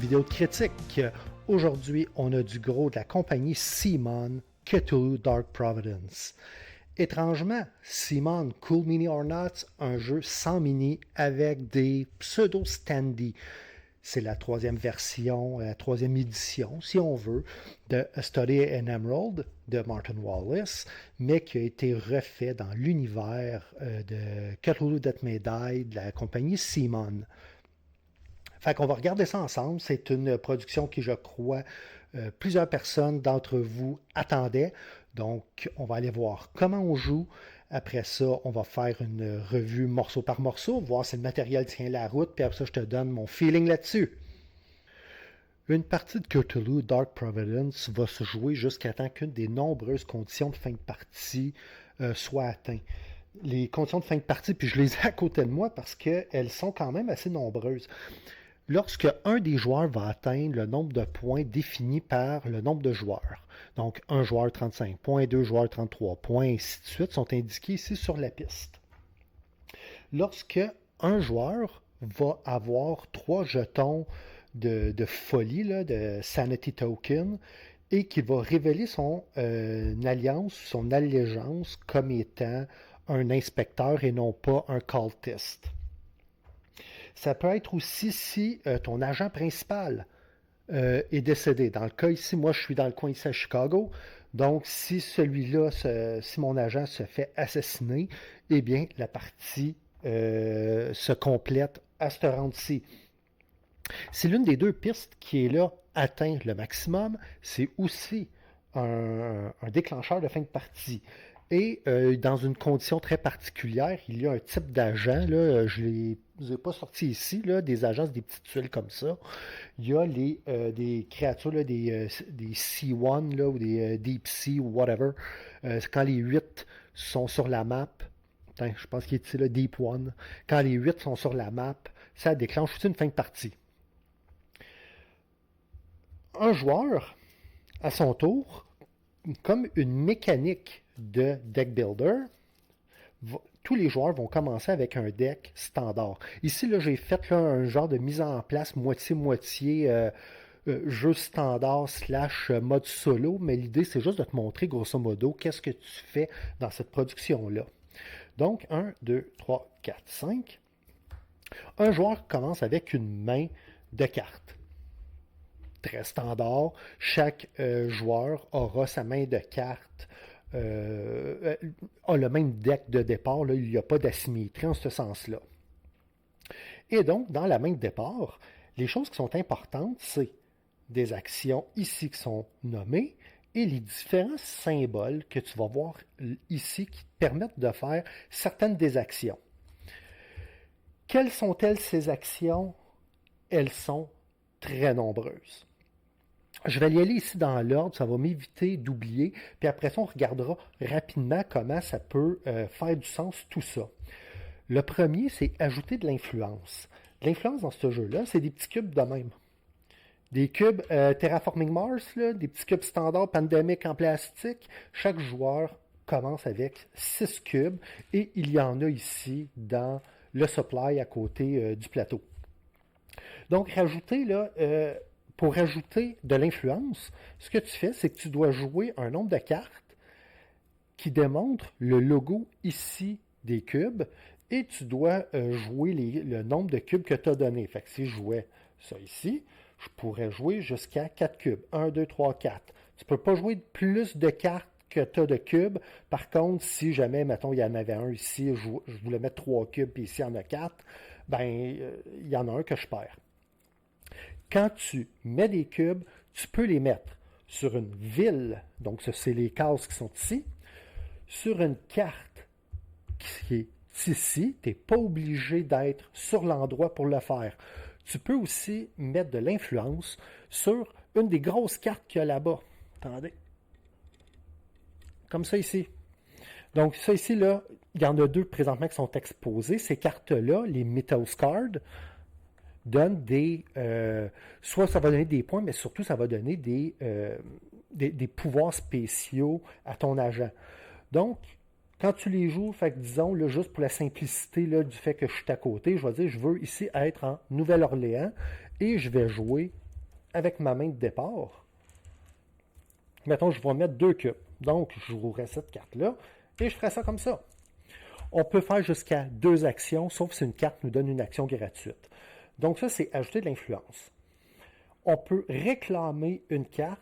vidéo de critique. Aujourd'hui, on a du gros de la compagnie CMON Cthulhu Dark Providence. Étrangement, CMON Cool Mini or Not, un jeu sans mini avec des pseudo-standees. C'est la troisième version, la troisième édition, si on veut, de A Study in Emerald de Martin Wallace, mais qui a été refait dans l'univers de Cthulhu Death May Die de la compagnie CMON. Fait qu'on va regarder ça ensemble. C'est une production qui, je crois, plusieurs personnes d'entre vous attendaient. Donc, on va aller voir comment on joue. Après ça, on va faire une revue morceau par morceau, voir si le matériel tient la route, puis après ça, je te donne mon feeling là-dessus. Une partie de Cthulhu Dark Providence va se jouer jusqu'à temps qu'une des nombreuses conditions de fin de partie soit atteinte. Les conditions de fin de partie, puis je les ai à côté de moi parce qu'elles sont quand même assez nombreuses. Lorsque un des joueurs va atteindre le nombre de points défini par le nombre de joueurs, donc un joueur 35 points, deux joueurs 33 points, et ainsi de suite, sont indiqués ici sur la piste. Lorsque un joueur va avoir 3 jetons de folie, là, de Sanity Token, et qui va révéler son alliance, son allégeance comme étant un inspecteur et non pas un cultiste. Ça peut être aussi si ton agent principal est décédé. Dans le cas ici, moi je suis dans le coin ici à Chicago, donc si celui-là, si mon agent se fait assassiner, eh bien la partie se complète à ce rang-ci. Si l'une des deux pistes qui est là atteint le maximum, c'est aussi un déclencheur de fin de partie. Et dans une condition très particulière, il y a un type d'agent, là, je ne les ai pas sortis ici, là, des agents, des petites tuiles comme ça. Il y a des créatures, là, des C1 là, ou des Deep Sea ou whatever. Quand les 8 sont sur la map, je pense qu'il est ici, là, Deep One. Quand les 8 sont sur la map, ça déclenche aussi une fin de partie. Un joueur, à son tour, comme une mécanique de deck builder, tous les joueurs vont commencer avec un deck standard. Ici, là, j'ai fait là, un genre de mise en place moitié-moitié jeu standard / mode solo, mais l'idée, c'est juste de te montrer, grosso modo, qu'est-ce que tu fais dans cette production-là. Donc, 1, 2, 3, 4, 5. Un joueur commence avec une main de cartes. Très standard. Chaque joueur aura sa main de cartes, a le même deck de départ. Là, il n'y a pas d'asymétrie en ce sens-là. Et donc, dans la main de départ, les choses qui sont importantes, c'est des actions ici qui sont nommées et les différents symboles que tu vas voir ici qui te permettent de faire certaines des actions. Quelles sont-elles ces actions? Elles sont très nombreuses. Je vais y aller ici dans l'ordre, ça va m'éviter d'oublier, puis après ça, on regardera rapidement comment ça peut faire du sens tout ça. Le premier, c'est ajouter de l'influence. L'influence dans ce jeu-là, c'est des petits cubes de même. Des cubes Terraforming Mars, là, des petits cubes standards Pandemic en plastique. Chaque joueur commence avec 6 cubes et il y en a ici dans le supply à côté du plateau. Donc, rajouter là... pour ajouter de l'influence, ce que tu fais, c'est que tu dois jouer un nombre de cartes qui démontre le logo ici des cubes et tu dois jouer le nombre de cubes que tu as donné. Fait que si je jouais ça ici, je pourrais jouer jusqu'à 4 cubes. 1, 2, 3, 4. Tu ne peux pas jouer plus de cartes que tu as de cubes. Par contre, si jamais, mettons, il y en avait un ici, je voulais mettre 3 cubes, puis ici, il y en a 4, ben, il y en a un que je perds. Quand tu mets des cubes, tu peux les mettre sur une ville, donc ça c'est les cases qui sont ici, sur une carte qui est ici, tu n'es pas obligé d'être sur l'endroit pour le faire. Tu peux aussi mettre de l'influence sur une des grosses cartes qu'il y a là-bas. Attendez. Comme ça ici. Donc ça ici, là, il y en a 2 présentement qui sont exposées. Ces cartes-là, les Mythos Cards, donne soit ça va donner des points, mais surtout ça va donner des pouvoirs spéciaux à ton agent. Donc, quand tu les joues, fait que disons, là, juste pour la simplicité là, du fait que je suis à côté, je vais dire, je veux ici être en Nouvelle-Orléans et je vais jouer avec ma main de départ, mettons, je vais mettre 2 cubes. Donc, je jouerai cette carte-là et je ferai ça comme ça. On peut faire jusqu'à 2 actions, sauf si une carte nous donne une action gratuite. Donc ça, c'est ajouter de l'influence. On peut réclamer une carte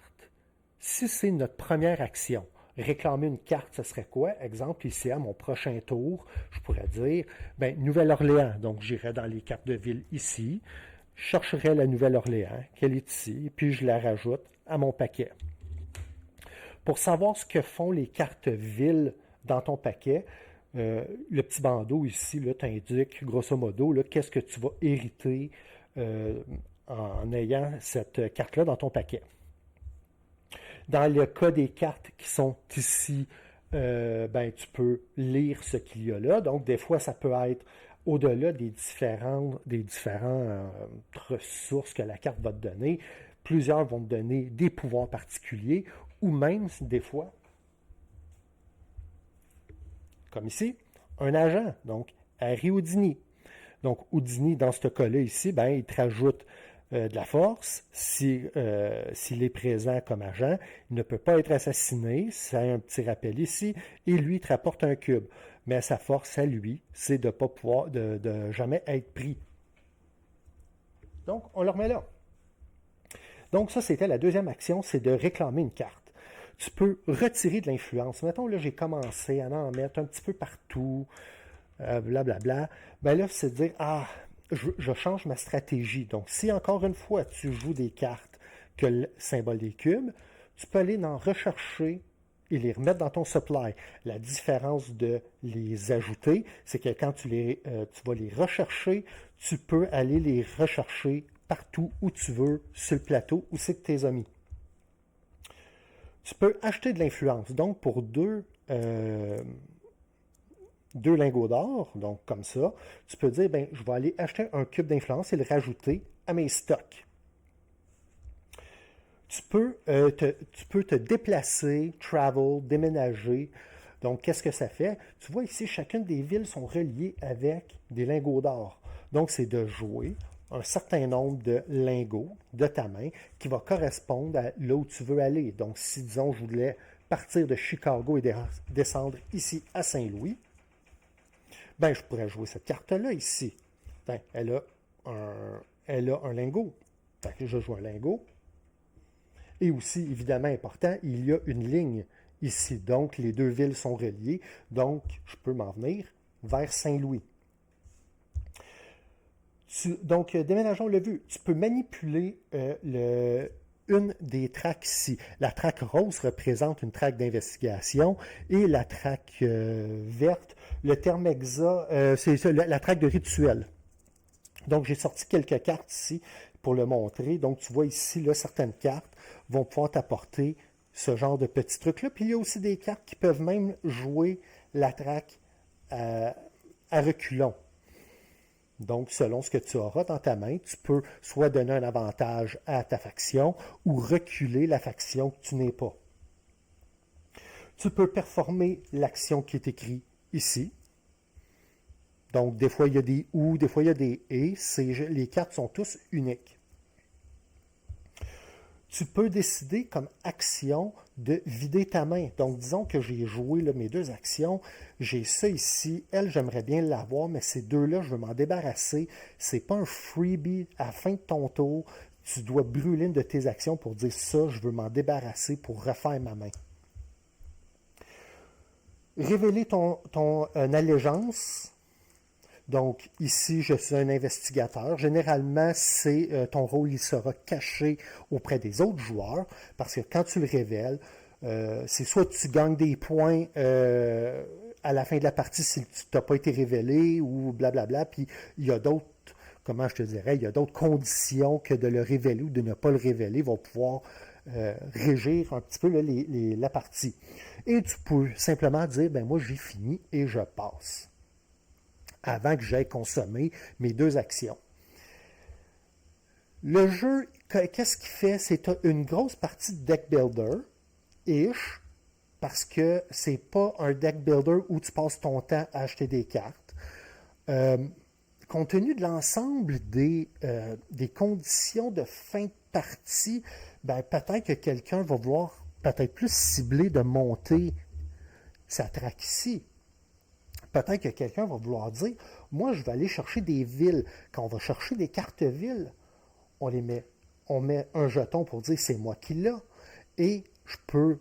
si c'est notre première action. Réclamer une carte, ce serait quoi? Exemple, ici, à mon prochain tour, je pourrais dire, Nouvelle-Orléans. Donc, j'irai dans les cartes de ville ici, je chercherai la Nouvelle-Orléans, qu'elle est ici, puis je la rajoute à mon paquet. Pour savoir ce que font les cartes villes dans ton paquet, le petit bandeau ici t'indique grosso modo qu'est-ce que tu vas hériter en ayant cette carte-là dans ton paquet. Dans le cas des cartes qui sont ici, tu peux lire ce qu'il y a là. Donc, des fois, ça peut être au-delà des différentes ressources que la carte va te donner. Plusieurs vont te donner des pouvoirs particuliers ou même, des fois, comme ici, un agent, donc Harry Houdini. Donc, Houdini, dans ce cas-là ici, il te rajoute de la force. S'il est présent comme agent, il ne peut pas être assassiné. Ça a un petit rappel ici. Et lui, il te rapporte un cube. Mais sa force à lui, c'est de pas pouvoir, de jamais être pris. Donc, on le remet là. Donc, ça, c'était la deuxième action, c'est de réclamer une carte. Tu peux retirer de l'influence. Mettons, là, j'ai commencé à en mettre un petit peu partout, blablabla. Là, c'est de dire, je change ma stratégie. Donc, si encore une fois, tu joues des cartes que le symbole des cubes, tu peux aller en rechercher et les remettre dans ton supply. La différence de les ajouter, c'est que quand tu vas les rechercher, tu peux aller les rechercher partout où tu veux, sur le plateau, où c'est que tu les as mis. Tu peux acheter de l'influence. Donc, pour deux lingots d'or, donc comme ça, tu peux dire, je vais aller acheter un cube d'influence et le rajouter à mes stocks. Tu peux te déplacer, travel, déménager. Donc, qu'est-ce que ça fait? Tu vois ici, chacune des villes sont reliées avec des lingots d'or. Donc, c'est de jouer un certain nombre de lingots de ta main qui va correspondre à là où tu veux aller. Donc, si, disons, je voulais partir de Chicago et descendre ici à Saint-Louis, je pourrais jouer cette carte-là ici. Elle a un lingot. Je joue un lingot. Et aussi, évidemment important, il y a une ligne ici. Donc, les deux villes sont reliées. Donc, je peux m'en venir vers Saint-Louis. Donc, déménageons le vu. Tu peux manipuler une des tracks ici. La track rose représente une track d'investigation et la track verte, le terme exact, c'est la track de rituel. Donc, j'ai sorti quelques cartes ici pour le montrer. Donc, tu vois ici, là, certaines cartes vont pouvoir t'apporter ce genre de petits trucs-là. Puis, il y a aussi des cartes qui peuvent même jouer la track à reculons. Donc, selon ce que tu auras dans ta main, tu peux soit donner un avantage à ta faction ou reculer la faction que tu n'es pas. Tu peux performer l'action qui est écrite ici. Donc, des fois, il y a des ou, des fois, il y a des et. Les cartes sont tous uniques. Tu peux décider comme action de vider ta main. Donc, disons que j'ai joué mes deux actions. J'ai ça ici. Elle, j'aimerais bien l'avoir, mais ces deux-là, je veux m'en débarrasser. Ce n'est pas un freebie à la fin de ton tour. Tu dois brûler une de tes actions pour dire ça, je veux m'en débarrasser pour refaire ma main. Révéler ton allégeance. Donc, ici, je suis un investigateur. Généralement, ton rôle, il sera caché auprès des autres joueurs, parce que quand tu le révèles, c'est soit tu gagnes des points à la fin de la partie si tu n'as pas été révélé, ou blablabla, puis il y a d'autres, comment je te dirais, il y a d'autres conditions que de le révéler ou de ne pas le révéler vont pouvoir régir un petit peu la partie. Et tu peux simplement dire, moi, j'ai fini et je passe, avant que j'aie consommé mes deux actions. Le jeu, qu'est-ce qu'il fait? C'est une grosse partie de deck builder-ish, parce que c'est pas un deck builder où tu passes ton temps à acheter des cartes. compte tenu de l'ensemble des conditions de fin de partie, ben, peut-être que quelqu'un va vouloir peut-être plus cibler de monter sa traque ici. Peut-être que quelqu'un va vouloir dire, moi, je vais aller chercher des villes. Quand on va chercher des cartes villes, on les met, on met un jeton pour dire c'est moi qui l'ai et je peux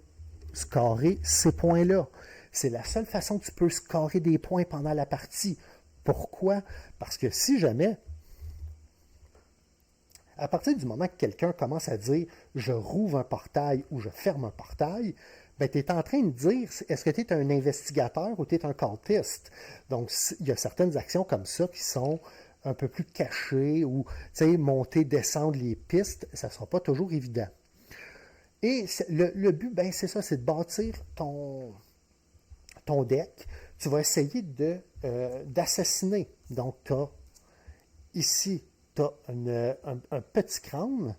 scorer ces points-là. C'est la seule façon que tu peux scorer des points pendant la partie. Pourquoi? Parce que si jamais, à partir du moment que quelqu'un commence à dire je rouvre un portail ou je ferme un portail, ben, tu es en train de dire est-ce que tu es un investigateur ou tu es un cultiste? Donc, il y a certaines actions comme ça qui sont un peu plus cachées ou monter, descendre les pistes, ça ne sera pas toujours évident. Et le but, ben, c'est ça, c'est de bâtir ton deck. Tu vas essayer d'assassiner. Donc, tu as ici, tu as un petit crâne.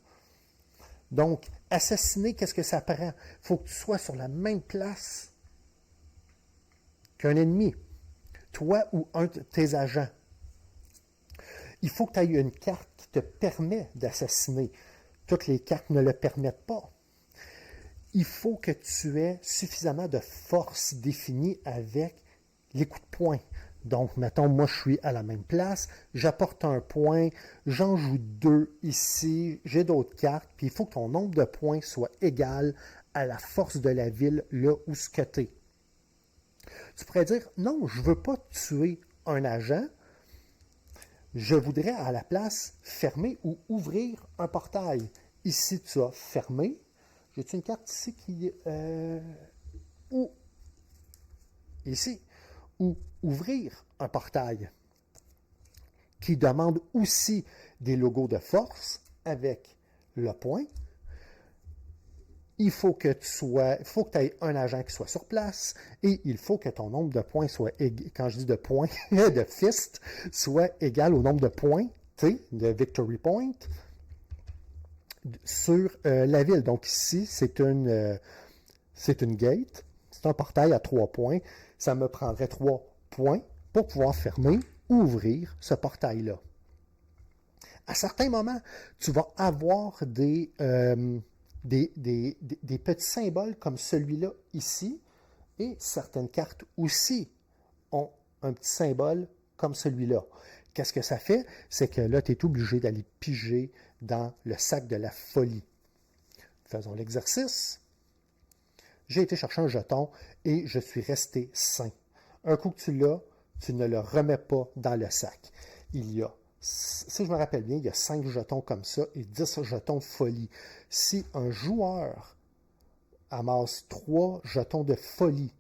Donc, assassiner, qu'est-ce que ça prend? Il faut que tu sois sur la même place qu'un ennemi, toi ou un de tes agents. Il faut que tu aies une carte qui te permet d'assassiner. Toutes les cartes ne le permettent pas. Il faut que tu aies suffisamment de force définie avec les coups de poing. Donc, mettons, moi, je suis à la même place, j'apporte un point, j'en joue 2 ici, j'ai d'autres cartes, puis il faut que ton nombre de points soit égal à la force de la ville là où ce que tu es. Tu pourrais dire, non, je ne veux pas tuer un agent, je voudrais à la place fermer ou ouvrir un portail. Ici, tu as fermé. J'ai-tu une carte ici qui... ou ici, ou ouvrir un portail qui demande aussi des logos de force avec le point. Il faut que tu aies un agent qui soit sur place et il faut que ton nombre de points soit égal, quand je dis de points, de fist, soit égal au nombre de points, de victory point, sur la ville. Donc ici, c'est une gate, c'est un portail à 3 points. Ça me prendrait 3 points pour pouvoir fermer ou ouvrir ce portail-là. À certains moments, tu vas avoir des petits symboles comme celui-là ici, et certaines cartes aussi ont un petit symbole comme celui-là. Qu'est-ce que ça fait? C'est que là, tu es obligé d'aller piger dans le sac de la folie. Faisons l'exercice. J'ai été chercher un jeton et je suis resté sain. Un coup que tu l'as, tu ne le remets pas dans le sac. Il y a, si je me rappelle bien, il y a 5 jetons comme ça et 10 jetons de folie. Si un joueur amasse 3 jetons de folie,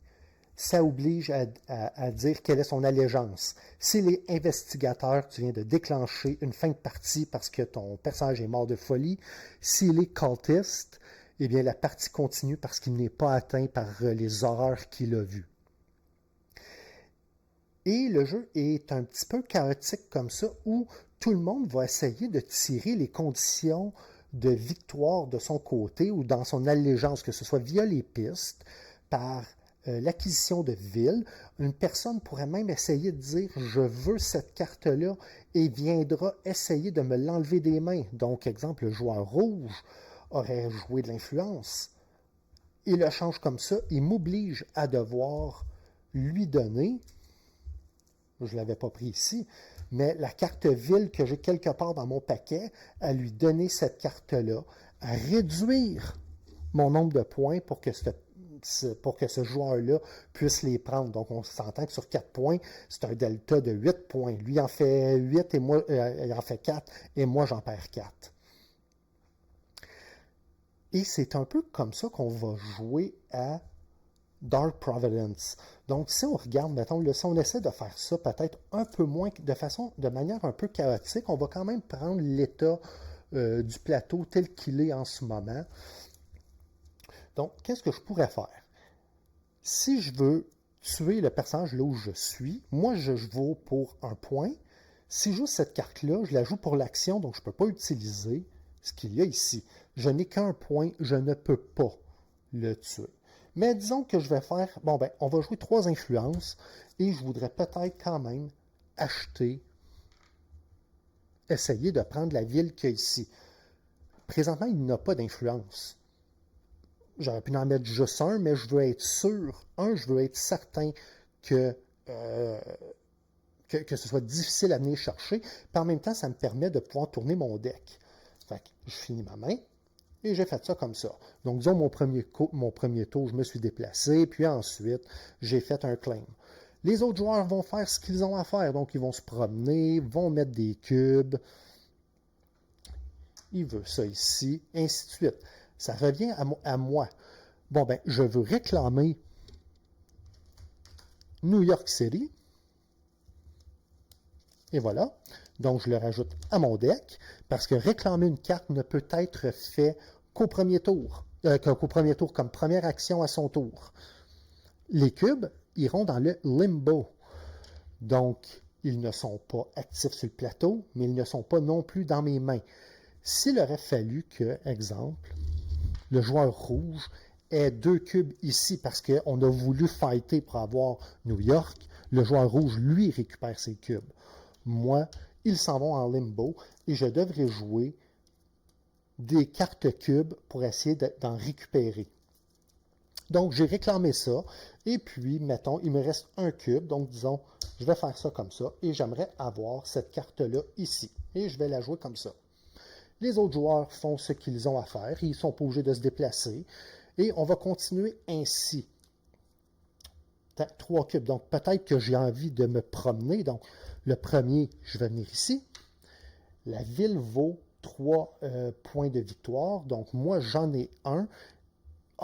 ça oblige à dire quelle est son allégeance. S'il est investigateur, tu viens de déclencher une fin de partie parce que ton personnage est mort de folie. S'il est cultiste, eh bien la partie continue parce qu'il n'est pas atteint par les horreurs qu'il a vues. Et le jeu est un petit peu chaotique comme ça, où tout le monde va essayer de tirer les conditions de victoire de son côté ou dans son allégeance, que ce soit via les pistes, par l'acquisition de villes. Une personne pourrait même essayer de dire « je veux cette carte-là » et viendra essayer de me l'enlever des mains. Donc, exemple, le joueur rouge aurait joué de l'influence. Il le change comme ça, il m'oblige à devoir lui donner, je ne l'avais pas pris ici, mais la carte ville que j'ai quelque part dans mon paquet, à lui donner cette carte-là, à réduire mon nombre de points pour que ce joueur-là puisse les prendre. Donc, on s'entend que sur 4 points, c'est un delta de 8 points. Lui, il en fait 8 et moi, il en fait 4 et moi, j'en perds 4. Et c'est un peu comme ça qu'on va jouer à Dark Providence. Donc, si on regarde, mettons, si on essaie de faire ça peut-être un peu moins, de manière un peu chaotique, on va quand même prendre l'état du plateau tel qu'il est en ce moment. Donc, qu'est-ce que je pourrais faire? Si je veux tuer le personnage là où je suis, moi, je vaux pour un point. Si je joue cette carte-là, je la joue pour l'action, donc je ne peux pas utiliser ce qu'il y a ici. Je n'ai qu'un point, je ne peux pas le tuer. Mais disons que je vais faire, on va jouer 3 influences et je voudrais peut-être quand même acheter essayer de prendre la ville qu'il y a ici. Présentement, il n'a pas d'influence. J'aurais pu en mettre juste un, mais je veux être sûr. Je veux être certain que, que ce soit difficile à venir chercher. Puis en même temps, ça me permet de pouvoir tourner mon deck. Fait que je finis ma main et j'ai fait ça comme ça. Donc, disons, mon premier tour, je me suis déplacé, puis ensuite, j'ai fait un claim. Les autres joueurs vont faire ce qu'ils ont à faire. Donc, ils vont se promener, vont mettre des cubes. Il veut ça ici, ainsi de suite. Ça revient à moi. Bon, ben, je veux réclamer New York City. Et voilà. Donc, je le rajoute à mon deck, parce que réclamer une carte ne peut être fait qu'au premier tour. Qu'au premier tour, comme première action à son tour. Les cubes iront dans le limbo. Donc, ils ne sont pas actifs sur le plateau, mais ils ne sont pas non plus dans mes mains. S'il aurait fallu que, exemple, le joueur rouge ait 2 cubes ici parce qu'on a voulu fighter pour avoir New York, le joueur rouge, lui, récupère ses cubes. Moi, ils s'en vont en limbo et je devrais jouer des cartes cubes pour essayer d'en récupérer. Donc, j'ai réclamé ça. Et puis, mettons, il me reste un cube. Donc, disons, je vais faire ça comme ça. Et j'aimerais avoir cette carte-là ici. Et je vais la jouer comme ça. Les autres joueurs font ce qu'ils ont à faire. Ils sont pas obligés de se déplacer. Et on va continuer ainsi. 3 cubes. Donc, peut-être que j'ai envie de me promener. Donc, le premier, je vais venir ici. La ville vaut 3 points de victoire. Donc, moi, j'en ai un.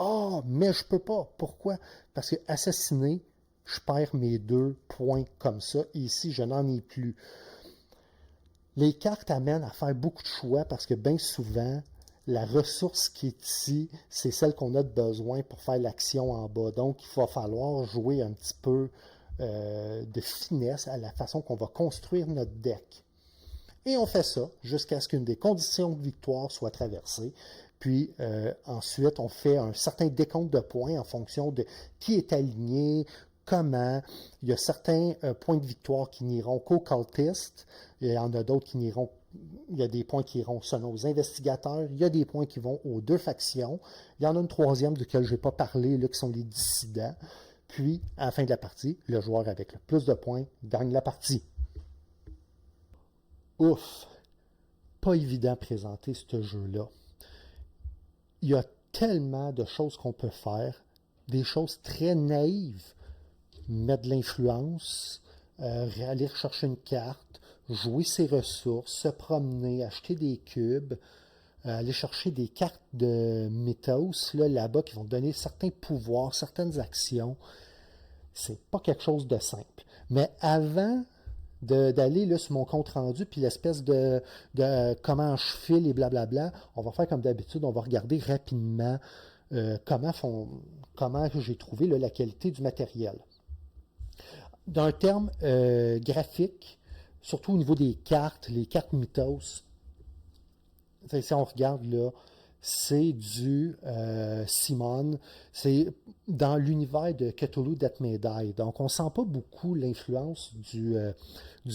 Ah, mais je peux pas. Pourquoi? Parce que assassiner, je perds mes 2 points comme ça. Et ici, je n'en ai plus. Les cartes amènent à faire beaucoup de choix parce que bien souvent, la ressource qui est ici, c'est celle qu'on a de besoin pour faire l'action en bas. Donc, il va falloir jouer un petit peu de finesse à la façon qu'on va construire notre deck. Et on fait ça jusqu'à ce qu'une des conditions de victoire soit traversée. Puis ensuite, on fait un certain décompte de points en fonction de qui est aligné, comment. Il y a certains points de victoire qui n'iront qu'aux cultistes. Il y en a d'autres qui n'iront. Il y a des points qui iront selon aux investigateurs. Il y a des points qui vont aux 2 factions. Il y en a une troisième de laquelle je n'ai pas parlé, là, qui sont les dissidents. Puis, à la fin de la partie, le joueur avec le plus de points gagne la partie. Ouf! Pas évident de présenter ce jeu-là. Il y a tellement de choses qu'on peut faire, des choses très naïves. Mettre de l'influence, aller chercher une carte, jouer ses ressources, se promener, acheter des cubes, aller chercher des cartes de mythos là-bas qui vont donner certains pouvoirs, certaines actions. C'est pas quelque chose de simple. Mais avant d'aller sur mon compte rendu, puis l'espèce de comment je file et blablabla, on va faire comme d'habitude, on va regarder rapidement comment j'ai trouvé là, la qualité du matériel. D'un terme graphique, surtout au niveau des cartes, les cartes mythos, si on regarde là, c'est du Simon, c'est dans l'univers de Cthulhu Death May Die. Donc, on ne sent pas beaucoup l'influence du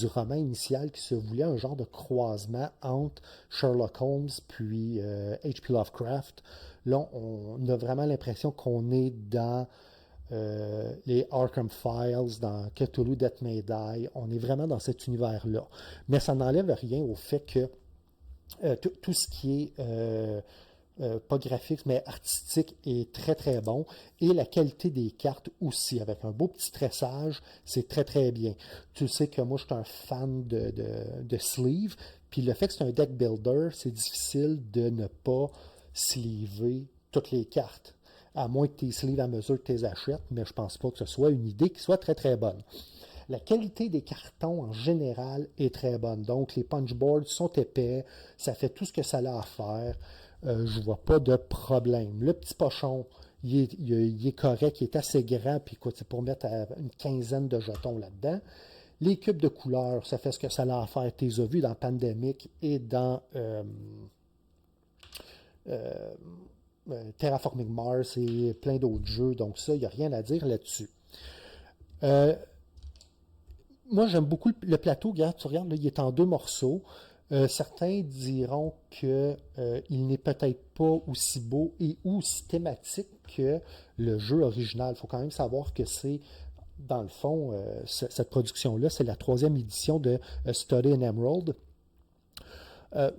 roman initial qui se voulait un genre de croisement entre Sherlock Holmes puis H.P. Lovecraft. Là, on a vraiment l'impression qu'on est dans les Arkham Files, dans Cthulhu Death May Die. On est vraiment dans cet univers-là. Mais ça n'enlève rien au fait que tout ce qui est pas graphique, mais artistique est très très bon. Et la qualité des cartes aussi, avec un beau petit tressage, c'est très très bien. Tu sais que moi, je suis un fan de sleeve. Puis le fait que c'est un deck builder, c'est difficile de ne pas sleever toutes les cartes. À moins que tes sleeves à mesure que tu les achètes, mais je pense pas que ce soit une idée qui soit très très bonne. La qualité des cartons en général est très bonne. Donc, les punchboards sont épais, ça fait tout ce que ça a à faire. Je vois pas de problème. Le petit pochon, il est correct, il est assez grand, puis écoute, c'est pour mettre une quinzaine de jetons là-dedans. Les cubes de couleurs, ça fait ce que ça a à faire. Tu les as vus dans Pandemic et dans Terraforming Mars et plein d'autres jeux. Donc ça, il n'y a rien à dire là-dessus. Moi, j'aime beaucoup le plateau. Regarde, tu regardes, là, il est en 2 morceaux. Certains diront que il n'est peut-être pas aussi beau et aussi thématique que le jeu original. Il faut quand même savoir que c'est, dans le fond, cette production-là, c'est la troisième édition de Study in Emerald. Euh,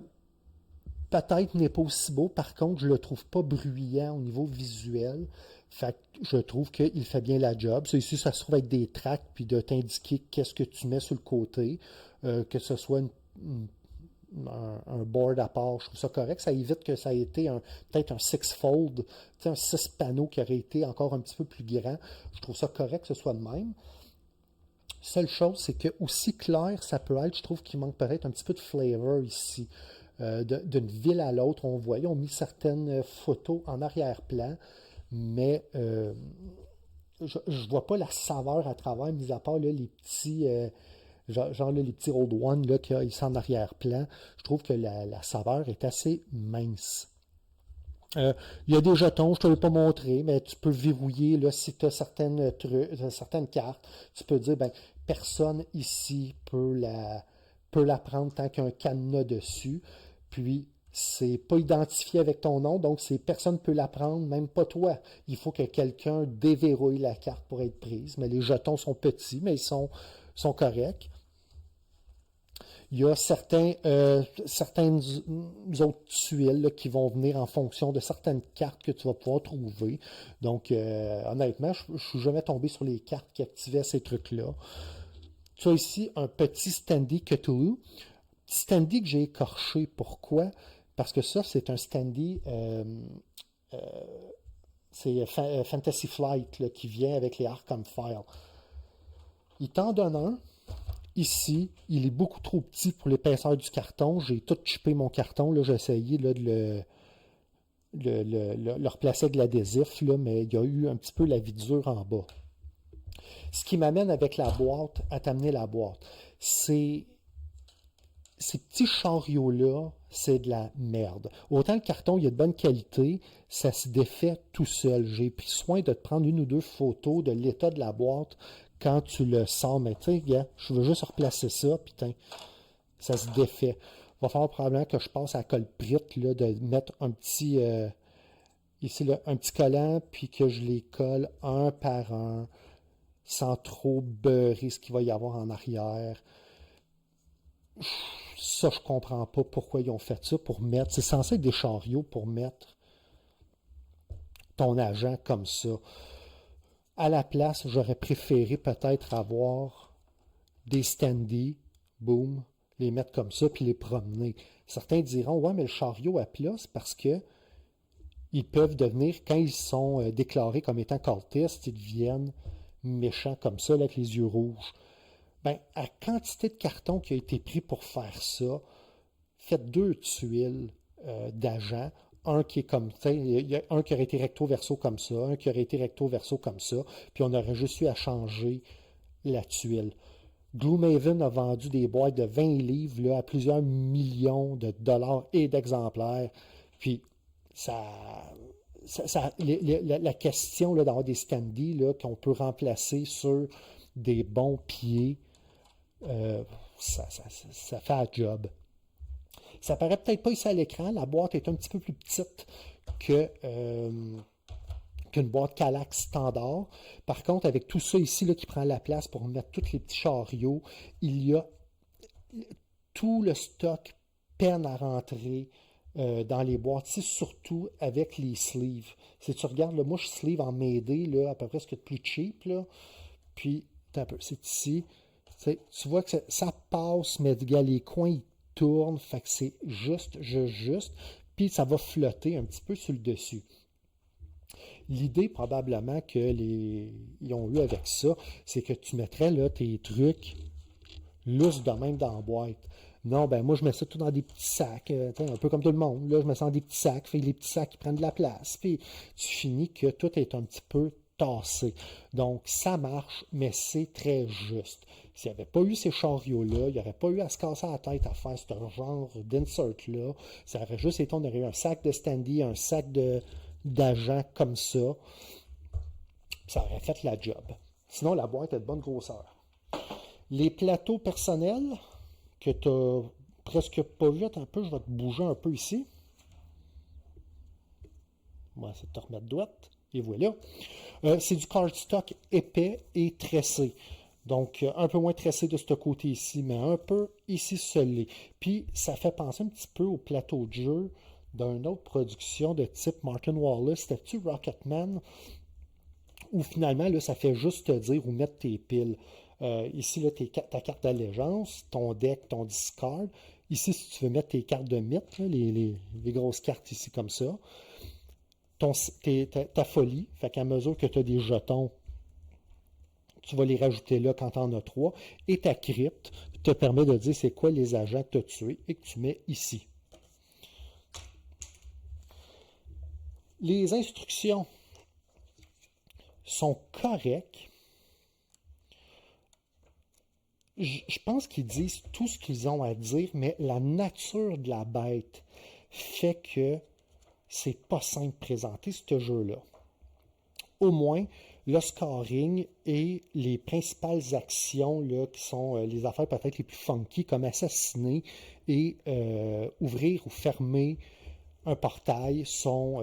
Peut-être n'est pas aussi beau, par contre, je le trouve pas bruyant au niveau visuel. Fait que je trouve qu'il fait bien la job. Ça, ici, ça se trouve avec des tracks, puis de t'indiquer qu'est-ce que tu mets sur le côté, que ce soit un board à part, je trouve ça correct. Ça évite que ça ait été peut-être un six-fold, un six panneaux qui aurait été encore un petit peu plus grand. Je trouve ça correct que ce soit de même. Seule chose, c'est que aussi clair ça peut être, je trouve qu'il manque peut-être un petit peu de flavor ici. D'une ville à l'autre, on voit, ils ont mis certaines photos en arrière-plan, mais je ne vois pas la saveur à travers, mis à part là, les petits, genre là, les petits Old One là, qu'il y a ici en arrière-plan. Je trouve que la saveur est assez mince. Il y a des jetons, je ne te l'ai pas montré, mais tu peux verrouiller là, si tu as certaines cartes. Tu peux dire, ben, personne ici peut la prendre tant qu'il y a un cadenas dessus. Puis, c'est pas identifié avec ton nom, donc personne ne peut la prendre, même pas toi. Il faut que quelqu'un déverrouille la carte pour être prise. Mais les jetons sont petits, mais sont corrects. Il y a certaines autres tuiles là, qui vont venir en fonction de certaines cartes que tu vas pouvoir trouver. Donc, honnêtement, je ne suis jamais tombé sur les cartes qui activaient ces trucs-là. Tu as ici un petit standee Cthulhu. Petit standee que j'ai écorché. Pourquoi? Parce que ça, c'est un standee, c'est Fantasy Flight là, qui vient avec les Arkham Files. Il t'en donne un. Ici, il est beaucoup trop petit pour l'épaisseur du carton. J'ai tout chippé mon carton. Là, j'ai essayé là, de le replacer avec l'adhésif, là, mais il y a eu un petit peu la vie dure en bas. Ce qui m'amène avec la boîte à t'amener la boîte. Ces petits chariots-là, c'est de la merde. Autant le carton, il est de bonne qualité, ça se défait tout seul. J'ai pris soin de te prendre une ou deux photos de l'état de la boîte quand tu le sors. Mais tu sais, je veux juste replacer ça, putain, ça se défait. Il va falloir probablement que je passe à la colprite, là, de mettre un petit, ici, là, un petit collant, puis que je les colle un par un, sans trop beurrer ce qu'il va y avoir en arrière. Ça, je comprends pas pourquoi ils ont fait ça pour mettre. C'est censé être des chariots pour mettre ton agent comme ça. À la place, j'aurais préféré peut-être avoir des standees, boum, les mettre comme ça, puis les promener. Certains diront, ouais, mais le chariot à plat, c'est parce que ils peuvent devenir, quand ils sont déclarés comme étant cultistes, ils deviennent méchants comme ça, là, avec les yeux rouges. Ben, à quantité de carton qui a été pris pour faire ça, faites deux tuiles d'agents. Un qui est comme, il y a un qui aurait été recto-verso comme ça, un qui aurait été recto-verso comme ça, puis on aurait juste eu à changer la tuile. Gloomhaven a vendu des boîtes de 20 livres là, à plusieurs millions de dollars et d'exemplaires. Puis, la question là, d'avoir des standees là, qu'on peut remplacer sur des bons pieds, ça fait un job. Ça paraît peut-être pas ici à l'écran. La boîte est un petit peu plus petite qu'une boîte Kallax standard. Par contre, avec tout ça ici là, qui prend la place pour mettre tous les petits chariots, il y a tout le stock peine à rentrer dans les boîtes. C'est surtout avec les sleeves. Si tu regardes le mouche sleeve en Mayday, là, à peu près ce qu'il y a de plus cheap, là, puis un peu, c'est ici. Tu vois que ça passe, mais les coins ils tournent, fait que c'est juste, puis ça va flotter un petit peu sur le dessus. L'idée probablement qu'ils ont eu avec ça, c'est que tu mettrais là, tes trucs lousses de même dans la boîte. Non, ben moi je mets ça tout dans des petits sacs, un peu comme tout le monde. Là, je mets ça dans des petits sacs, fait les petits sacs qui prennent de la place. Puis tu finis que tout est un petit peu tassé. Donc ça marche, mais c'est très juste. S'il n'y avait pas eu ces chariots-là, il n'y aurait pas eu à se casser la tête à faire ce genre d'insert-là. Ça aurait juste été, on aurait eu un sac de standee, un sac d'agents comme ça. Ça aurait fait la job. Sinon, la boîte est de bonne grosseur. Les plateaux personnels que tu as presque pas vite un peu. Je vais te bouger un peu ici. On va essayer de te remettre droite. Et voilà. C'est du cardstock épais et tressé. Donc, un peu moins tressé de ce côté ici, mais un peu ici scellé. Puis, ça fait penser un petit peu au plateau de jeu d'une autre production de type Martin Wallace. C'était-tu Rocketman? Où finalement, là, ça fait juste te dire où mettre tes piles. Ici, là, ta carte d'allégeance, ton deck, ton discard. Ici, si tu veux mettre tes cartes de mythe, là, les grosses cartes ici comme ça. Ta folie, fait qu'à mesure que tu as des jetons, tu vas les rajouter là quand tu en as 3. Et ta crypte te permet de dire c'est quoi les agents que tu as tués et que tu mets ici. Les instructions sont correctes. Je pense qu'ils disent tout ce qu'ils ont à dire, mais la nature de la bête fait que c'est pas simple de présenter ce jeu-là. Au moins, le scoring et les principales actions là, qui sont les affaires peut-être les plus funky, comme assassiner et ouvrir ou fermer un portail, sont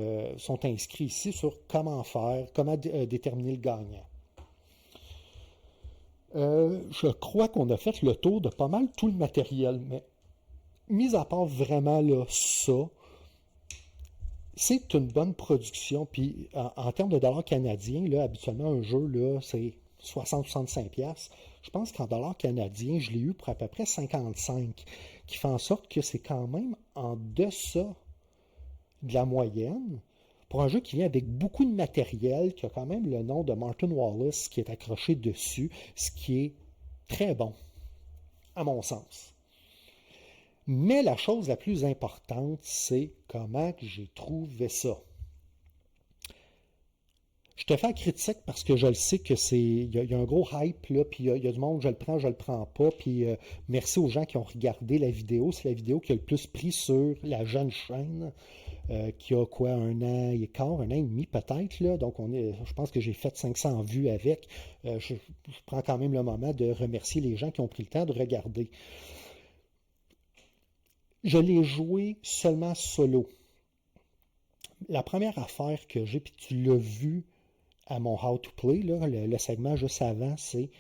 inscrits ici sur comment faire, comment déterminer le gagnant. Je crois qu'on a fait le tour de pas mal tout le matériel, mais mis à part vraiment là, ça, c'est une bonne production. Puis en termes de dollars canadiens, là, habituellement, un jeu, là, c'est 60-65$. Je pense qu'en dollars canadiens, je l'ai eu pour à peu près 55$, qui fait en sorte que c'est quand même en deçà de la moyenne. Pour un jeu qui vient avec beaucoup de matériel, qui a quand même le nom de Martin Wallace qui est accroché dessus, ce qui est très bon, à mon sens. Mais la chose la plus importante, c'est comment j'ai trouvé ça. Je te fais la critique parce que je le sais que c'est. Il y a un gros hype, là, puis il y a du monde, je le prends pas. Puis merci aux gens qui ont regardé la vidéo. C'est la vidéo qui a le plus pris sur la jeune chaîne, qui a quoi, 1 an et quart, 1 an et demi peut-être. Là. Donc je pense que j'ai fait 500 vues avec. Je prends quand même le moment de remercier les gens qui ont pris le temps de regarder. Je l'ai joué seulement solo. La première affaire que j'ai, puis tu l'as vu à mon How to Play, là, le segment juste avant, c'est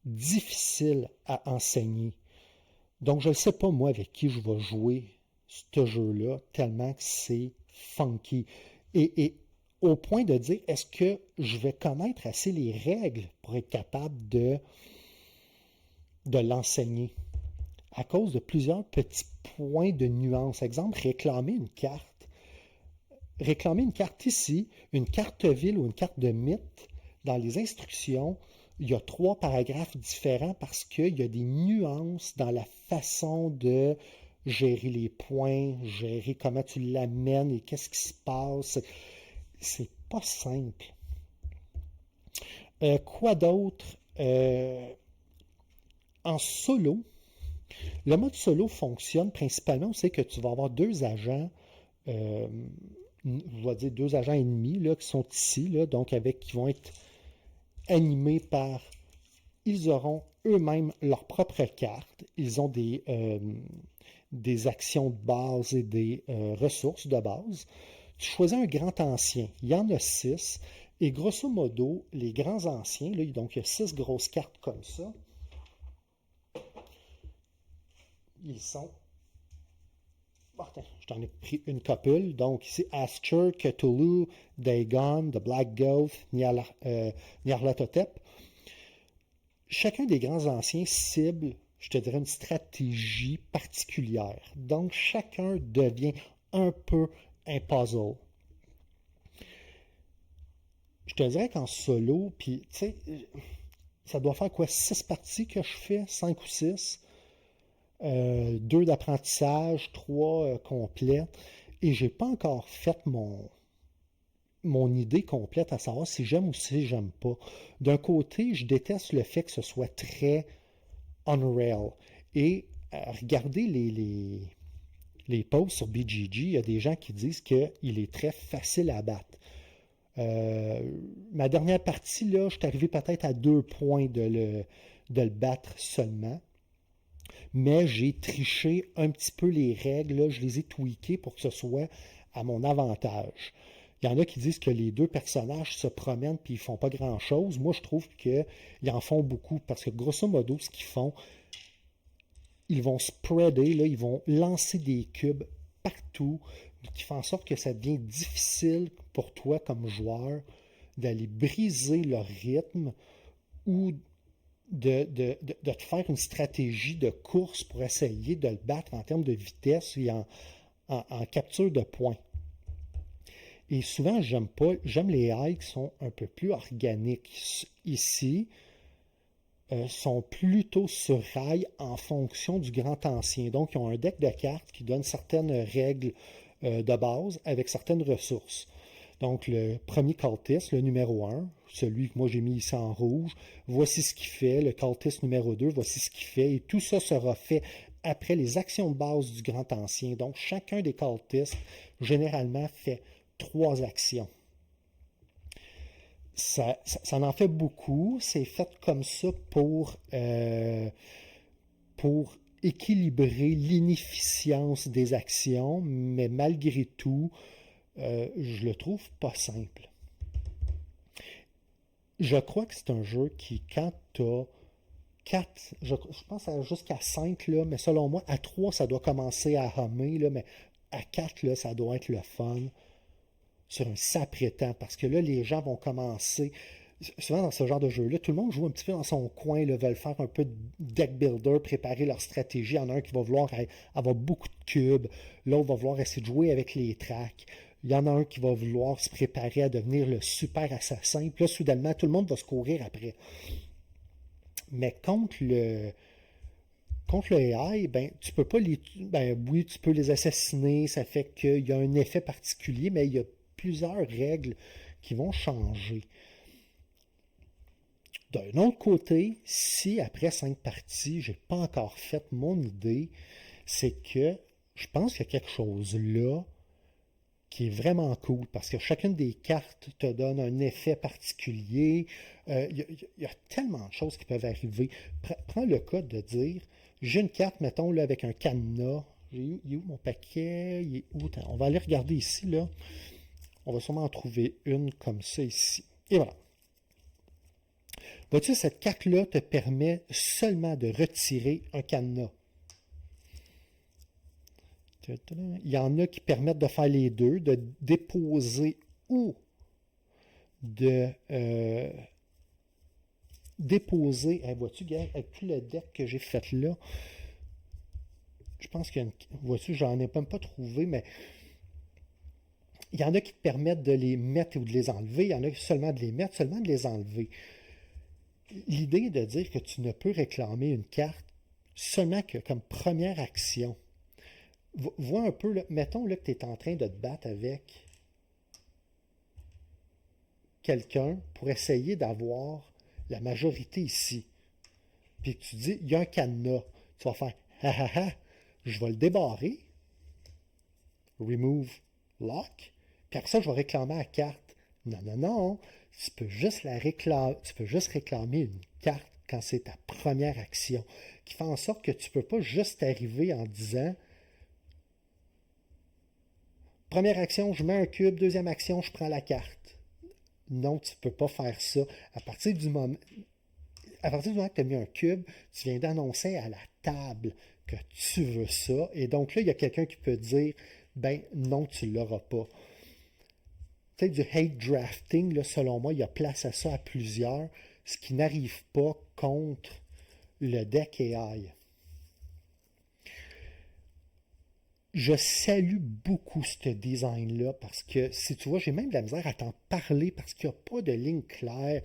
difficile à enseigner. Donc, je ne sais pas, moi, avec qui je vais jouer ce jeu-là, tellement que c'est funky. Et au point de dire, est-ce que je vais connaître assez les règles pour être capable de l'enseigner? À cause de plusieurs petits points de nuance. Exemple, réclamer une carte. Réclamer une carte ici, une carte ville ou une carte de mythe, dans les instructions, il y a 3 paragraphes différents parce qu'il y a des nuances dans la façon de gérer les points, gérer comment tu l'amènes et qu'est-ce qui se passe. C'est pas simple. Quoi d'autre? En solo, le mode solo fonctionne principalement, c'est que tu vas avoir 2 agents, je vais dire 2 agents ennemis là, qui sont ici, là, donc qui vont être animés par, ils auront eux-mêmes leur propre carte, ils ont des actions de base et des ressources de base. Tu choisis un grand ancien, il y en a 6, et grosso modo, les grands anciens, là, donc il y a 6 grosses cartes comme ça, ils sont... Je t'en ai pris une copule. Donc, ici, Astur, Cthulhu, Dagon, The Black Goat, Nyarlathotep. Chacun des grands anciens cible, je te dirais, une stratégie particulière. Donc, chacun devient un peu un puzzle. Je te dirais qu'en solo, puis, tu sais, ça doit faire quoi, 6 parties que je fais, 5 ou 6. 2 d'apprentissage, 3 complètes, et j'ai pas encore fait mon idée complète à savoir si j'aime ou si j'aime pas. D'un côté, je déteste le fait que ce soit très on-rail. Et regardez les posts sur BGG, il y a des gens qui disent qu'il est très facile à battre. Ma dernière partie, là, je suis arrivé peut-être à 2 points de le battre seulement. Mais j'ai triché un petit peu les règles, là, je les ai tweakées pour que ce soit à mon avantage. Il y en a qui disent que les deux personnages se promènent puis ils font pas grand-chose. Moi, je trouve qu'ils en font beaucoup parce que grosso modo, ce qu'ils font, ils vont spreader, là, ils vont lancer des cubes partout, qui font en sorte que ça devient difficile pour toi comme joueur d'aller briser leur rythme ou de te faire une stratégie de course pour essayer de le battre en termes de vitesse et en capture de points. Et souvent, j'aime les haies qui sont un peu plus organiques. Ici, sont plutôt sur rail en fonction du grand ancien. Donc, ils ont un deck de cartes qui donne certaines règles de base avec certaines ressources. Donc, le premier cultiste, le numéro 1, celui que moi j'ai mis ici en rouge, voici ce qu'il fait. Le cultiste numéro 2, voici ce qu'il fait. Et tout ça sera fait après les actions de base du grand ancien. Donc, chacun des cultistes, généralement, fait 3 actions. Ça en fait beaucoup. C'est fait comme ça pour équilibrer l'inefficience des actions, mais malgré tout, je le trouve pas simple. Je crois que c'est un jeu qui, quand tu as 4, je pense jusqu'à 5, là, mais selon moi, à 3, ça doit commencer à hummer, là, mais à 4, là, ça doit être le fun sur un s'apprêtant, parce que là, les gens vont commencer. Souvent dans ce genre de jeu-là, tout le monde joue un petit peu dans son coin, là, veulent faire un peu de deck builder, préparer leur stratégie. Il y en a un qui va vouloir avoir beaucoup de cubes, l'autre va vouloir essayer de jouer avec les tracks. Il y en a un qui va vouloir se préparer à devenir le super assassin. Puis là, soudainement, tout le monde va se courir après. Mais contre le AI, ben, tu peux pas les. Ben oui, tu peux les assassiner, ça fait qu'il y a un effet particulier, mais il y a plusieurs règles qui vont changer. D'un autre côté, si après 5 parties, j'ai pas encore fait mon idée, c'est que je pense qu'il y a quelque chose là qui est vraiment cool parce que chacune des cartes te donne un effet particulier. Y a tellement de choses qui peuvent arriver. Prends le cas de dire, j'ai une carte, mettons, là, avec un cadenas. Il est où mon paquet? Il est où? On va aller regarder ici, là. On va sûrement en trouver une comme ça ici. Et voilà. Vois-tu, cette carte-là te permet seulement de retirer un cadenas. Il y en a qui permettent de faire les deux, de déposer ou de déposer. Hey, vois-tu, gars, avec tout le deck que j'ai fait là, je pense qu'il y a une. Vois-tu, j'en ai même pas trouvé, mais il y en a qui te permettent de les mettre ou de les enlever. Il y en a seulement de les mettre, seulement de les enlever. L'idée est de dire que tu ne peux réclamer une carte seulement que comme première action. Vois un peu, là, mettons là, que tu es en train de te battre avec quelqu'un pour essayer d'avoir la majorité ici. Puis tu dis, il y a un cadenas. Tu vas faire, ha ha ha, je vais le débarrer. Remove lock. Puis après ça, je vais réclamer la carte. Non, non, non. Tu peux juste réclamer une carte quand c'est ta première action. Qui fait en sorte que tu ne peux pas juste arriver en disant première action, je mets un cube, deuxième action, je prends la carte. Non, tu ne peux pas faire ça. À partir du moment que tu as mis un cube, tu viens d'annoncer à la table que tu veux ça. Et donc là, il y a quelqu'un qui peut dire, ben non, tu ne l'auras pas. Tu sais, du hate drafting, là, selon moi, il y a place à ça à plusieurs, ce qui n'arrive pas contre le deck AI. Je salue beaucoup ce design-là parce que, si tu vois, j'ai même de la misère à t'en parler parce qu'il n'y a pas de ligne claire.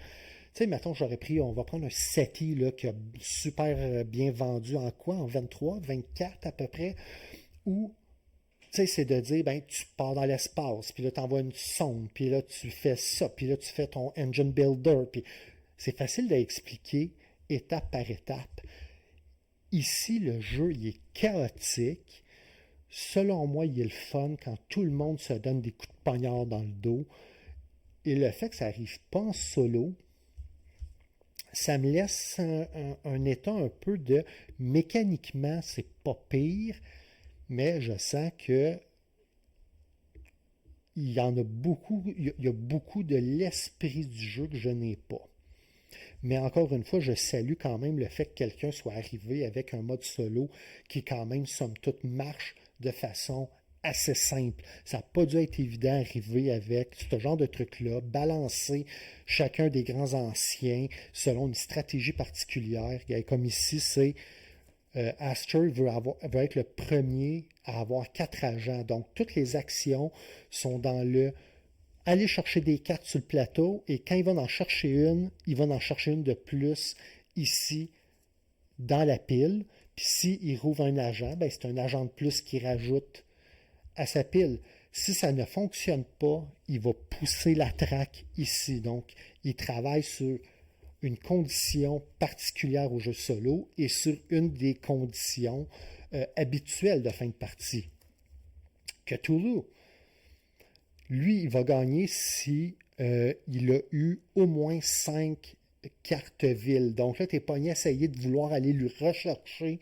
Tu sais, mettons, on va prendre un SETI là, qui a super bien vendu en quoi? En 23, 24 à peu près. Ou, tu sais, c'est de dire, ben, tu pars dans l'espace, puis là, tu envoies une sonde, puis là, tu fais ça, puis là, tu fais ton engine builder, puis c'est facile d'expliquer étape par étape. Ici, le jeu, il est chaotique. Selon moi, il est le fun quand tout le monde se donne des coups de poignard dans le dos. Et le fait que ça n'arrive pas en solo, ça me laisse un état un peu de mécaniquement, c'est pas pire, mais je sens que il y en a beaucoup, il y a beaucoup de l'esprit du jeu que je n'ai pas. Mais encore une fois, je salue quand même le fait que quelqu'un soit arrivé avec un mode solo qui quand même, somme toute, marche de façon assez simple. Ça n'a pas dû être évident d'arriver avec ce genre de truc-là, balancer chacun des grands anciens selon une stratégie particulière. Comme ici, c'est Astor veut être le premier à avoir 4 agents. Donc, toutes les actions sont dans le aller chercher des cartes sur le plateau et quand il va en chercher une, il va en chercher une de plus ici dans la pile. Puis s'il rouvre un agent, ben c'est un agent de plus qui rajoute à sa pile. Si ça ne fonctionne pas, il va pousser la traque ici. Donc, il travaille sur une condition particulière au jeu solo et sur une des conditions habituelles de fin de partie. Cthulhu, lui, il va gagner si il a eu au moins 5 cartes villes. Donc là, tu es pogné à essayer de vouloir aller lui rechercher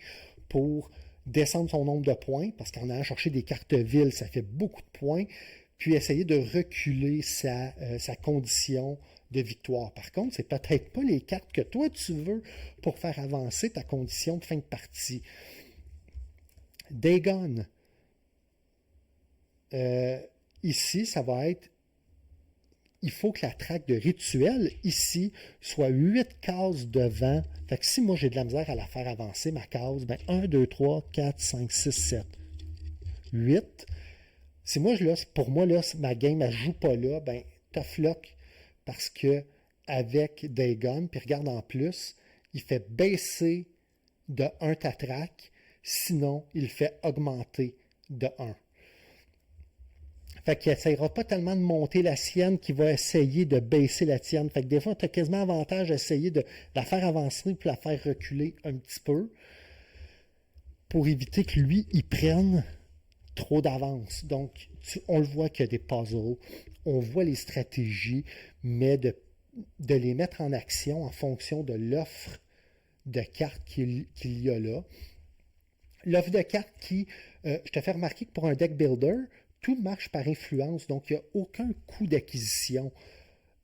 pour descendre son nombre de points, parce qu'en allant chercher des cartes villes, ça fait beaucoup de points, puis essayer de reculer sa condition de victoire. Par contre, c'est peut-être pas les cartes que toi tu veux pour faire avancer ta condition de fin de partie. Dagon. Ici, ça va être, il faut que la traque de rituel, ici, soit 8 cases devant. Fait que si moi j'ai de la misère à la faire avancer, ma case, ben 1, 2, 3, 4, 5, 6, 7, 8. Si moi, là, pour moi, là, ma game, elle joue pas là, ben tough luck, parce que avec Dagon, puis regarde en plus, il fait baisser de 1 ta traque, sinon il fait augmenter de 1. Fait qu'il n'essayera pas tellement de monter la sienne qu'il va essayer de baisser la tienne. Fait que des fois, tu as quasiment avantage d'essayer de la faire avancer puis la faire reculer un petit peu pour éviter que lui, il prenne trop d'avance. Donc, on le voit qu'il y a des puzzles, on voit les stratégies, mais de les mettre en action en fonction de l'offre de cartes qu'il y a là. L'offre de cartes qui, je te fais remarquer que pour un deck builder, tout marche par influence, donc il n'y a aucun coût d'acquisition.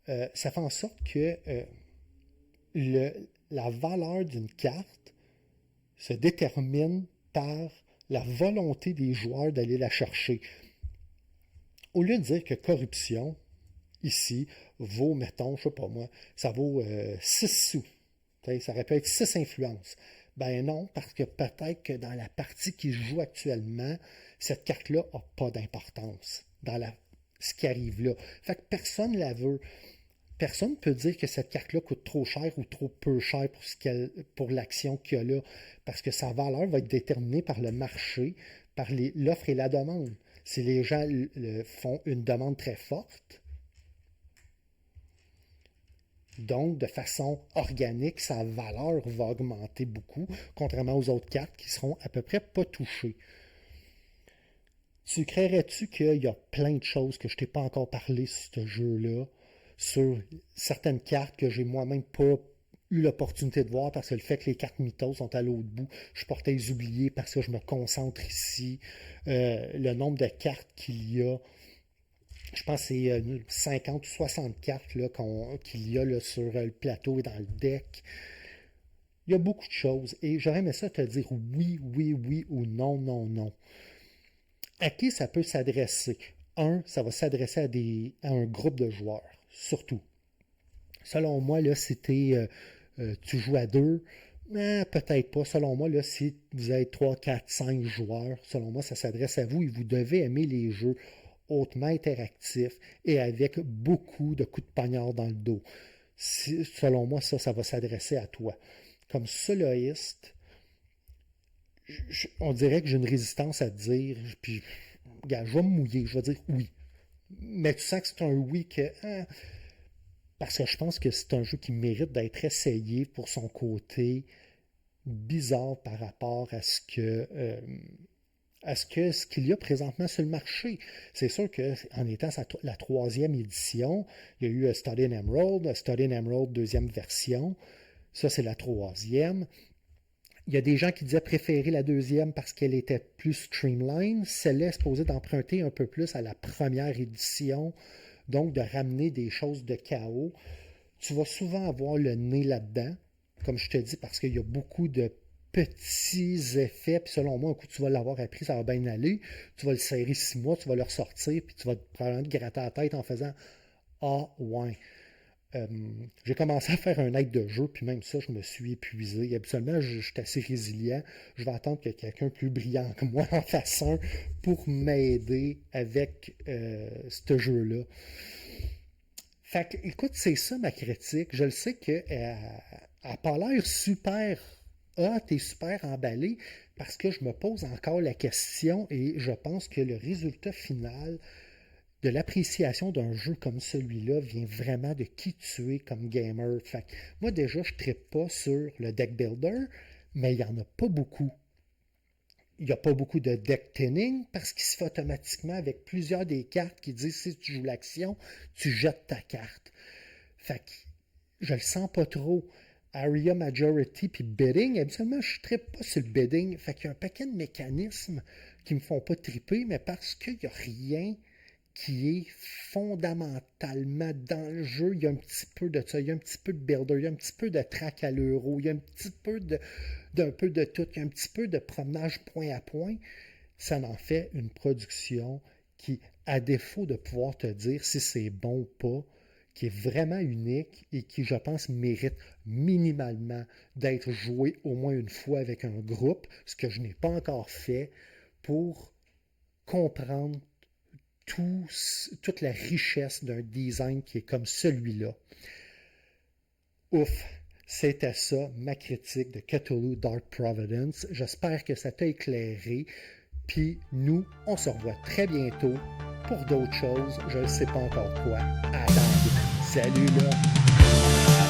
Ça fait en sorte que la valeur d'une carte se détermine par la volonté des joueurs d'aller la chercher. Au lieu de dire que corruption, ici, vaut, mettons, je sais pas moi, ça vaut 6 sous. Ça aurait pu être 6 influences. Ben non, parce que peut-être que dans la partie qui se joue actuellement, cette carte-là n'a pas d'importance dans ce qui arrive là. Fait que personne ne la veut. Personne ne peut dire que cette carte-là coûte trop cher ou trop peu cher pour l'action qu'il y a là, parce que sa valeur va être déterminée par le marché, par l'offre et la demande. Si les gens font une demande très forte, donc, de façon organique, sa valeur va augmenter beaucoup, contrairement aux autres cartes qui seront à peu près pas touchées. Tu créerais-tu qu'il y a plein de choses que je t'ai pas encore parlé sur ce jeu-là, sur certaines cartes que j'ai moi-même pas eu l'opportunité de voir parce que le fait que les cartes mythos sont à l'autre bout, je portais les oublier parce que je me concentre ici. Le nombre de cartes qu'il y a, je pense que c'est 50 ou 60 cartes là, qu'il y a là, sur le plateau et dans le deck. Il y a beaucoup de choses et j'aurais aimé ça te dire oui, oui, oui ou non, non, non. À qui ça peut s'adresser? Ça va s'adresser à un groupe de joueurs, surtout. Selon moi, là, si tu joues à deux, peut-être pas. Selon moi, là, si vous êtes 3, 4, 5 joueurs, selon moi, ça s'adresse à vous et vous devez aimer les jeux hautement interactifs et avec beaucoup de coups de poignard dans le dos. Selon moi, ça va s'adresser à toi. Comme soloiste, on dirait que j'ai une résistance à dire, puis, regarde, je vais me mouiller, je vais dire oui. Mais tu sens que c'est un oui parce que je pense que c'est un jeu qui mérite d'être essayé pour son côté bizarre par rapport à ce qu'il y a présentement sur le marché. C'est sûr qu'en étant la 3e édition, il y a eu Study in Emerald deuxième version. Ça, c'est la troisième. Il y a des gens qui disaient préférer la deuxième parce qu'elle était plus streamline. Celle-là est supposée d'emprunter un peu plus à la première édition, donc de ramener des choses de chaos. Tu vas souvent avoir le nez là-dedans, comme je te dis, parce qu'il y a beaucoup de petits effets. Puis selon moi, un coup, tu vas l'avoir appris, ça va bien aller. Tu vas le serrer 6 mois, tu vas le ressortir, puis tu vas probablement te gratter la tête en faisant ah, ouais. J'ai commencé à faire un aide de jeu, puis même ça, je me suis épuisé. Habituellement, je suis assez résilient. Je vais attendre que quelqu'un plus brillant que moi en fasse un pour m'aider avec ce jeu-là. Fait que, écoute, c'est ça ma critique. Je le sais qu'elle n'a pas l'air super hot et super emballée parce que je me pose encore la question et je pense que le résultat final de l'appréciation d'un jeu comme celui-là vient vraiment de qui tu es comme gamer. Fait que moi, déjà, je ne trippe pas sur le deck builder, mais il n'y en a pas beaucoup. Il n'y a pas beaucoup de deck thinning parce qu'il se fait automatiquement avec plusieurs des cartes qui disent si tu joues l'action, tu jettes ta carte. Fait que je le sens pas trop. Area Majority puis Bidding, habituellement, je ne trippe pas sur le bidding. Fait qu'il y a un paquet de mécanismes qui me font pas tripper, mais parce qu'il n'y a rien qui est fondamentalement dans le jeu. Il y a un petit peu de ça, il y a un petit peu de builder, il y a un petit peu de track à l'euro, il y a un petit peu d'un peu de tout, il y a un petit peu de promenage point à point. Ça en fait une production qui, à défaut de pouvoir te dire si c'est bon ou pas, qui est vraiment unique et qui, je pense, mérite minimalement d'être joué au moins une fois avec un groupe, ce que je n'ai pas encore fait, pour comprendre toute la richesse d'un design qui est comme celui-là. Ouf, c'était ça ma critique de Cthulhu Dark Providence. J'espère que ça t'a éclairé. Puis nous, on se revoit très bientôt pour d'autres choses. Je ne sais pas encore quoi. À table. Salut là!